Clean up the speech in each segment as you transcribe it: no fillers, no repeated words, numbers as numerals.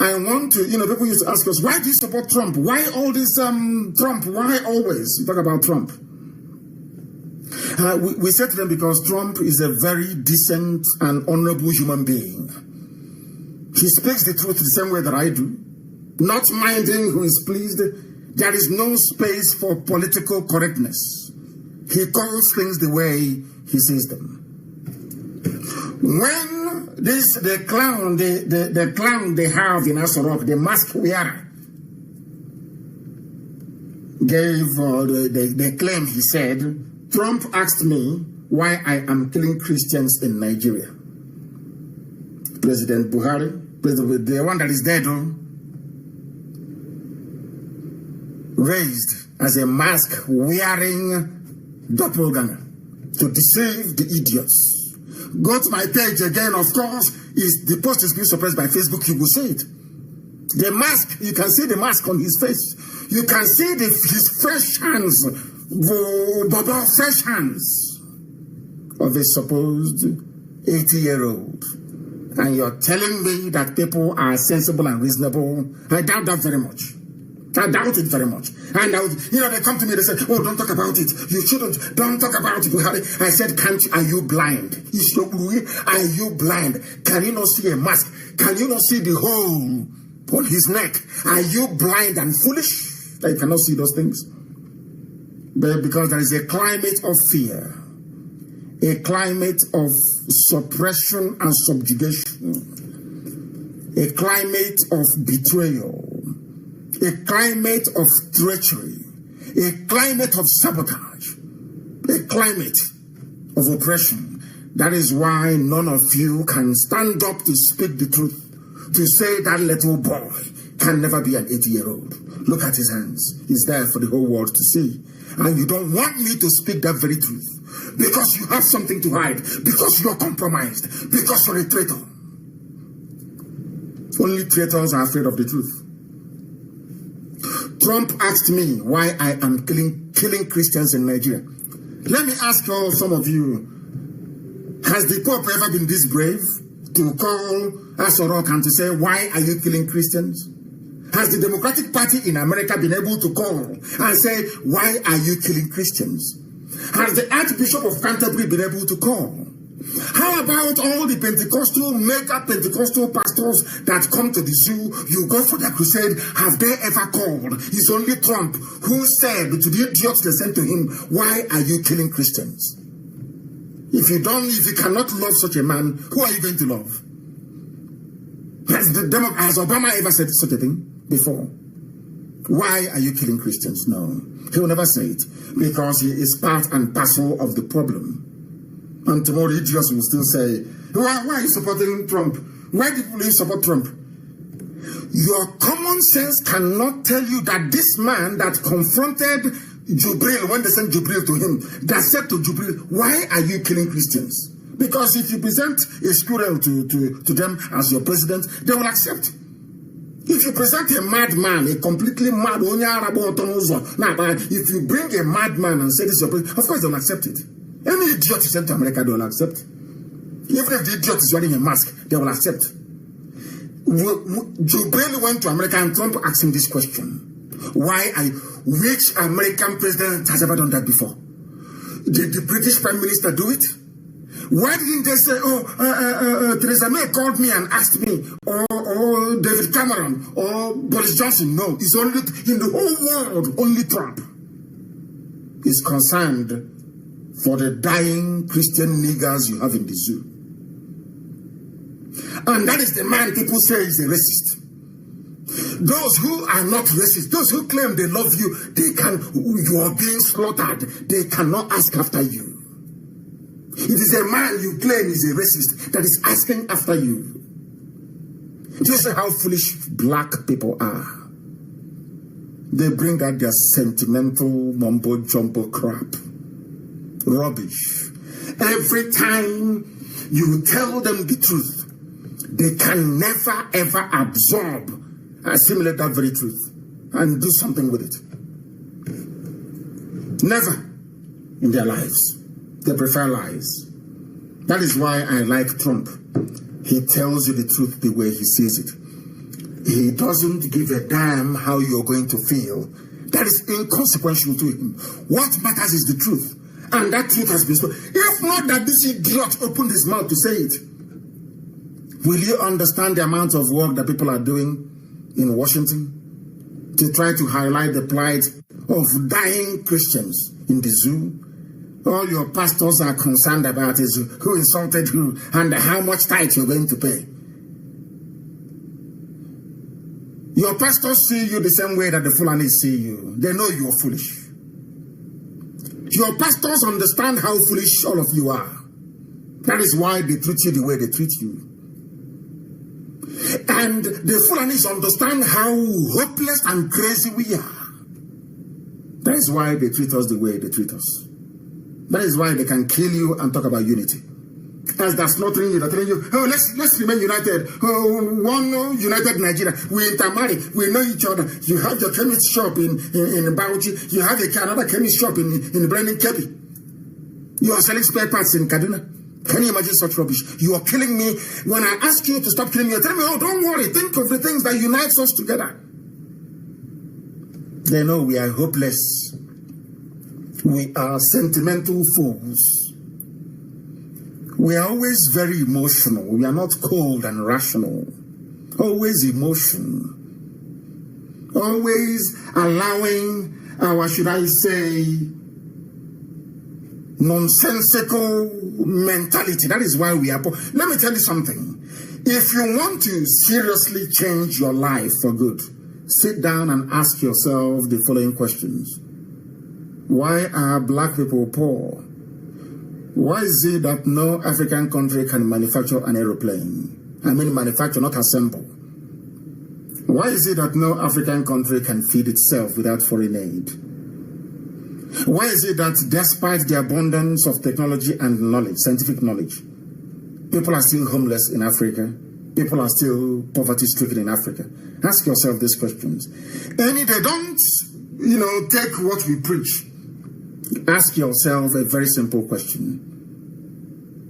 I want to, people used to ask us, why do you support Trump? Why all this Trump? Why always? You talk about Trump. We said to them because Trump is a very decent and honorable human being. He speaks the truth the same way that I do, not minding who is pleased. There is no space for political correctness. He calls things the way he sees them. When the clown they have in Asorok, the mask wearer, gave the claim, he said, Trump asked me why I am killing Christians in Nigeria. President Buhari, the one that is dead, raised as a mask wearing doppelganger to deceive the idiots. Go to my page again, of course, the post is being suppressed by Facebook, you will see it. The mask, you can see the mask on his face. You can see his fresh hands, fresh hands of a supposed 80-year-old. And you're telling me that people are sensible and reasonable? I doubt that very much. I doubt it very much. And they come to me, they say, oh, don't talk about it. You shouldn't. Don't talk about it, Buhari. I said, are you blind? Are you blind? Can you not see a mask? Can you not see the hole on his neck? Are you blind and foolish that you cannot see those things? But because there is a climate of fear, a climate of suppression and subjugation, a climate of betrayal, a climate of treachery, a climate of sabotage, a climate of oppression. That is why none of you can stand up to speak the truth, to say that little boy can never be an 80-year-old. Look at his hands. He's there for the whole world to see. And you don't want me to speak that very truth because you have something to hide, because you're compromised, because you're a traitor. Only traitors are afraid of the truth. Trump asked me why I am killing Christians in Nigeria. Let me ask some of you, has the Pope ever been this brave to call Asorok and to say, why are you killing Christians? Has the Democratic Party in America been able to call and say, why are you killing Christians? Has the Archbishop of Canterbury been able to call? How about all the mega Pentecostal pastors that come to the zoo, you go for their crusade, have they ever called? It's only Trump who said to the idiots they sent to him, why are you killing Christians? If you cannot love such a man, who are you going to love? Has Obama ever said such a thing before? Why are you killing Christians? No, he will never say it, because he is part and parcel of the problem. And tomorrow idiots will still say, why are you supporting Trump? Why do you support Trump? Your common sense cannot tell you that this man that confronted Jubril, when they sent Jubril to him, that said to Jubril, why are you killing Christians? Because if you present a squirrel to them as your president, they will accept. If you present a madman, a completely mad, if you bring a madman and say this is your president, of course they'll accept it. Any idiot you send to America, they will accept. Even if the idiot is wearing a mask, they will accept. Jubril went to America and Trump asked him this question. Which American president has ever done that before? Did the British Prime Minister do it? Why didn't they say, Theresa May called me and asked me, or David Cameron, or Boris Johnson? No, it's only, in the whole world, only Trump is concerned for the dying Christian niggers you have in the zoo. And that is the man people say is a racist. Those who are not racist, those who claim they love you, you are being slaughtered. They cannot ask after you. It is a man you claim is a racist that is asking after you. Do you see how foolish black people are? They bring out their sentimental mumbo-jumbo crap. Rubbish. Every time you tell them the truth, they can never ever absorb and assimilate that very truth and do something with it. Never in their lives. They prefer lies. That is why I like Trump. He tells you the truth the way he sees it. He doesn't give a damn how you're going to feel. That is inconsequential to him. What matters is the truth. And that truth has been spoken. If not that this idiot opened his mouth to say it, will you understand the amount of work that people are doing in Washington to try to highlight the plight of dying Christians in the zoo? All your pastors are concerned about is who insulted who and how much tithe you're going to pay. Your pastors see you the same way that the Fulani see you. They know you are foolish. Your pastors understand how foolish all of you are. That is why they treat you the way they treat you. And the Fulanis understand how hopeless and crazy we are. That is why they treat us the way they treat us. That is why they can kill you and talk about unity. As that's not telling you, they're telling you, oh, let's remain united. Oh, one united Nigeria. We intermarry. We know each other. You have your chemist shop in Bauchi. You have another chemist shop in Brandon Kepi. You are selling spare parts in Kaduna. Can you imagine such rubbish? You are killing me. When I ask you to stop killing me, you're telling me, oh, don't worry. Think of the things that unites us together. They know we are hopeless. We are sentimental fools. We are always very emotional. We are not cold and rational. Always emotion. Always allowing our, should I say, nonsensical mentality. That is why we are poor. Let me tell you something. If you want to seriously change your life for good, sit down and ask yourself the following questions. Why are black people poor? Why is it that no African country can manufacture an aeroplane? I mean manufacture, not assemble. Why is it that no African country can feed itself without foreign aid? Why is it that despite the abundance of technology and knowledge, scientific knowledge, people are still homeless in Africa? People are still poverty-stricken in Africa? Ask yourself these questions. And if they don't, take what we preach, ask yourself a very simple question.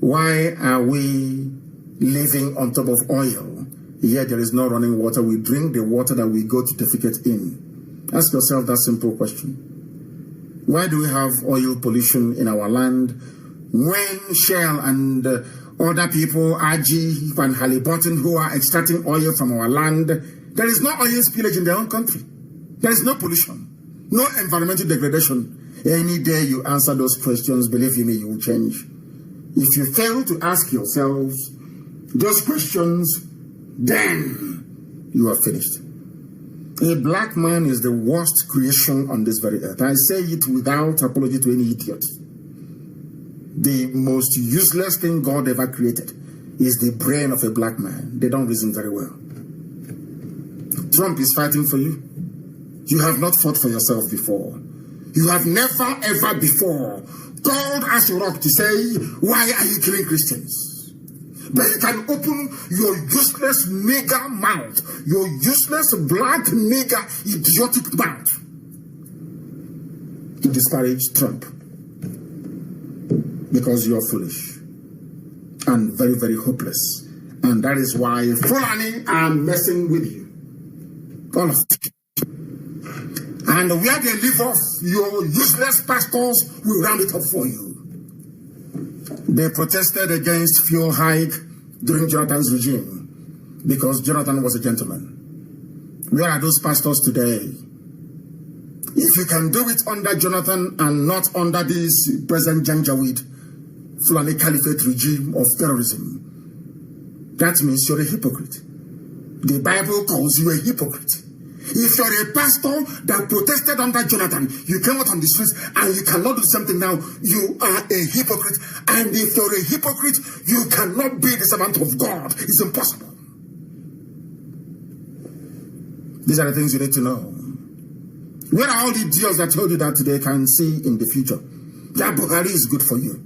Why are we living on top of oil, yet there is no running water? We drink the water that we go to defecate in. Ask yourself that simple question. Why do we have oil pollution in our land when Shell and other people, RG and Halliburton, who are extracting oil from our land, there is no oil spillage in their own country? There is no pollution, no environmental degradation. Any day you answer those questions, believe me, you will change. If you fail to ask yourselves those questions, then you are finished. A black man is the worst creation on this very earth. I say it without apology to any idiot. The most useless thing God ever created is the brain of a black man. They don't reason very well. Trump is fighting for you. You have not fought for yourself before. You have never ever before called Asurok to say, why are you killing Christians? But you can open your useless nigger mouth, your useless black nigger idiotic mouth to disparage Trump because you are foolish and very, very hopeless. And that is why Fulani are messing with you. All of it. And where they leave off, your useless pastors will round it up for you. They protested against fuel hike during Jonathan's regime because Jonathan was a gentleman. Where are those pastors today? If you can do it under Jonathan and not under this present Janjaweed Fulani Caliphate regime of terrorism, that means you're a hypocrite. The Bible calls you a hypocrite. If you're a pastor that protested under Jonathan, you came out on the streets and you cannot do something now, you are a hypocrite. And if you're a hypocrite, you cannot be the servant of God. It's impossible. These are the things you need to know. Where are all the idiots that told you that they can see in the future? That Buhari is good for you.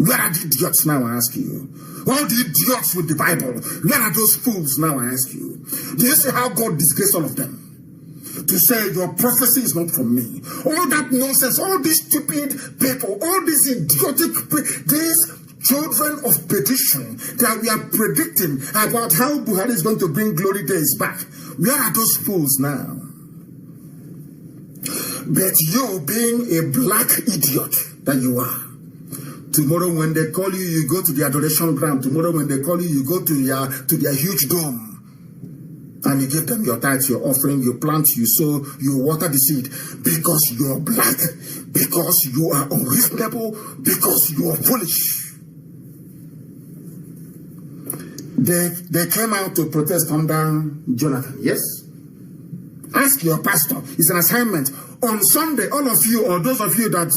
Where are the idiots now, I ask you? All the idiots with the Bible, where are those fools now, I ask you? Do you see how God disgraced all of them? To say your prophecy is not from me. All that nonsense, all these stupid people, all these idiotic, these children of perdition that we are predicting about how Buhari is going to bring glory days back. Where are those fools now? But you, being a black idiot that you are, tomorrow when they call you, you go to the adoration ground. Tomorrow when they call you, you go to their huge dome. And you give them your tithes, your offering, you plant, you sow, you water the seed. Because you're black, because you are unreasonable, because you are foolish. They came out to protest under Jonathan. Yes? Ask your pastor. It's an assignment. On Sunday, all of you, or those of you that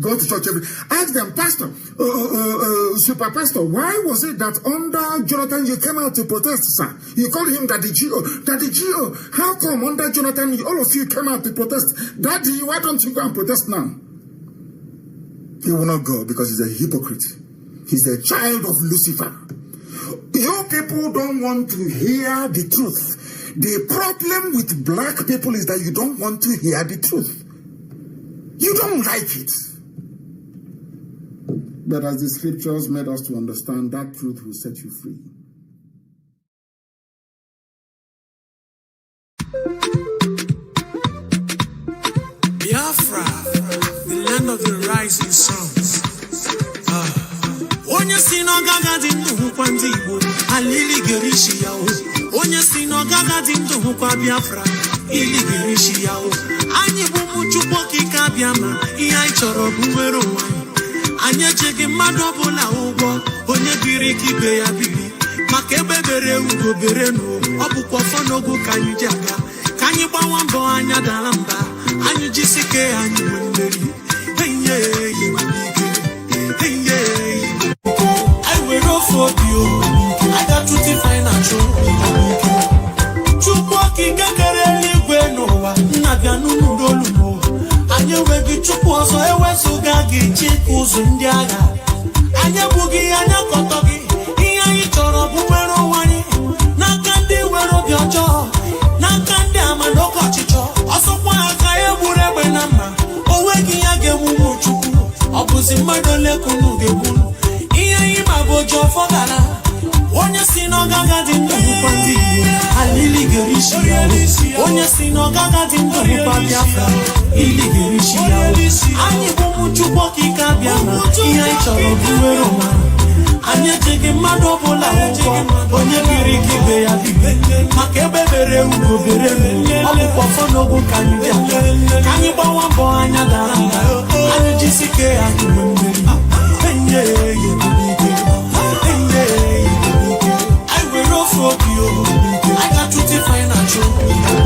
go to church, ask them, Pastor, Super Pastor, why was it that under Jonathan you came out to protest, sir? You called him Daddy Gio. Daddy Gio, how come under Jonathan all of you came out to protest? Daddy, why don't you go and protest now? He will not go because he's a hypocrite. He's a child of Lucifer. You people don't want to hear the truth. The problem with black people is that you don't want to hear the truth. You don't like it. But as the scriptures made us to understand, that truth will set you free. Biafra, the land of the rising suns. Onye si n'ọgaga dị ndụ hụkwa ndị Igbo, alili gerishi ya o. Onye si n'ọgaga dị ndụ hụkwa Biafra, ili gerishi ya o. Anyị bụ ụmụ Chukwu okike abịa ma ihe anyị chọrọ bụ nwere onwe anyị. Anyị echeghị mmadụ ọbụla ụgwọ, onye biri ka ibe ya biri. Maka ebe bere ugo bere n'ụwa, ọ bụkwa ọfọ n'ogo ka anyị ji aga. Ka anyị gbawa mbọ anya dara mba, anyị jisike anyị nwee mmeri. I got to define a true. Chukwaki Gakareli Gwenoa, Naganunu Dolumo. And you will be Chukwaso, a Wesso Gagi, Chikus, Indiana. And your boogie and your kotogi, here you turn up Wero Wani. Nakandi Wero your jaw. Nakandi Amano Chicho. Also, one I would have a number. Oh, waking again, Chuku. Opposite Madole Kunu. Bojo Fogara, Onye si n'ọgaga dị ndụ hụkwa ndị Igbo, alili gerishi ya o. Onye si n'ọgaga dị ndụ hụkwa Biafra, ili gerishi ya o. Anyị bụ ụmụ Chukwu okike abịa ma ihe anyị chọrọ bụ nwere onwe anyị. Anyị echeghị mmadụ ọbụla ụgwọ, onye biri ka ibe ya bibi. Maka ebe bere ugo bere ọ bụkwa ọfọ n'ogo ka anyị dị aga. Ka anyị gbawa mbọ anya dara mba, anyị jisike anyị nwee mmeri. I got to define a true.